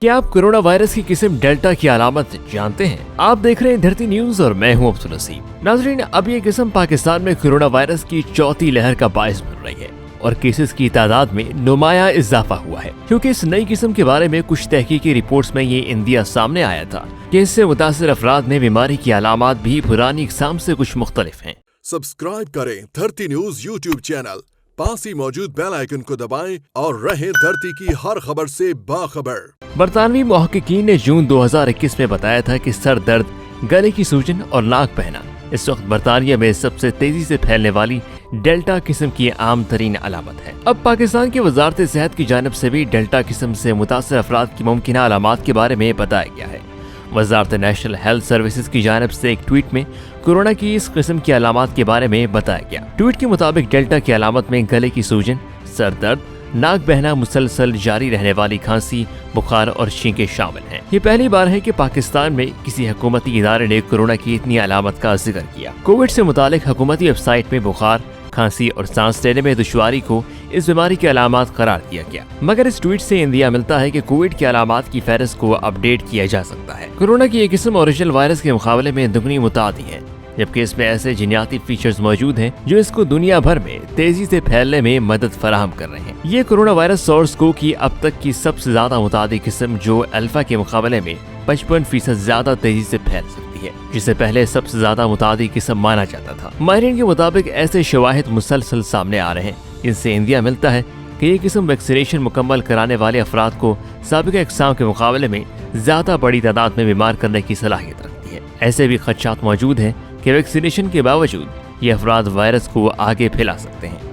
क्या आप corona virus की किस्म डेल्टा की अलामत जानते हैं? आप देख रहे हैं धरती न्यूज और मैं हूं अब्दुल नसीब। नाज़रीन, अब ये किस्म पाकिस्तान में कोरोना वायरस की चौथी लहर का बायस बन रही है और केसेस की तादाद में नुमाया इजाफा हुआ है, क्योंकि इस नई किस्म के बारे में कुछ तहकीकी रिपोर्ट्स में ये इंदिया सामने आया था कि इससे मुतासिर अफराद में बीमारी की अलामत भी पुरानी इकसाम से कुछ मुख्तलिफ हैं। सब्सक्राइब करें धरती न्यूज यूट्यूब चैनल, पास ही मौजूद बेल आइकन को दबाएं और रहें धरती की हर खबर से बाखबर। बरतानवी मुहक्किकीन ने जून 2021 में बताया था कि सर दर्द, गले की सूजन और नाक बहना इस वक्त बरतानिया में सबसे तेजी से फैलने वाली डेल्टा किस्म की आम तरीन अलामत है। अब पाकिस्तान की वजारत सेहत की जानिब से भी डेल्टा किस्म से मुतासर अफराद की मुमकिन अलामात के बारे में बताया गया है। वजारत नेशनल हेल्थ सर्विसेज की जानिब से एक ट्वीट में कोरोना की इस किस्म की अलामत के बारे में बताया गया। ट्वीट के मुताबिक डेल्टा की अलामत में गले की सूजन, सर दर्द, नाक बहना, मुसलसल जारी रहने वाली खांसी, बुखार और छींकें शामिल हैं। ये पहली बार है कि पाकिस्तान में किसी हुकूमती इदारे ने कोरोना की इतनी अलामत का जिक्र किया। कोविड से मुतालिक हुकूमती वेबसाइट में बुखार, खांसी और सांस लेने में दुश्वारी को इस बीमारी की अलामत करार दिया गया, मगर इस ट्वीट से इंदिया मिलता है कि कोविड की अलामत की फहरिस्त को अपडेट किया जा सकता है। कोरोना की एक किस्म ओरिजिनल वायरस के मुकाबले में दुगनी मुतादी है, जबकि इसमें ऐसे जीनियाती फीचर्स मौजूद हैं जो इसको दुनिया भर में तेजी से फैलने में मदद फराहम कर रहे हैं। ये कोरोना वायरस SARS-CoV की अब तक की सबसे ज्यादा मुतादी किस्म, जो अल्फा के मुकाबले में 55% ज्यादा तेजी से फैल सकती है, जिसे पहले सबसे ज्यादा मुतादी किस्म माना जाता था। माहिरीन के मुताबिक ऐसे शवाहिद मुसलसल सामने आ रहे हैं, इनसे इंदिया मिलता है कि ये किस्म वैक्सीनेशन मुकम्मल कराने वाले अफराद को साबिक़ा इक़साम के मुकाबले में ज्यादा बड़ी तादाद में बीमार करने की सलाहियत रखती है। ऐसे भी खदशात मौजूद हैं कि वैक्सीनेशन के बावजूद ये अफराद वायरस को आगे फैला सकते हैं।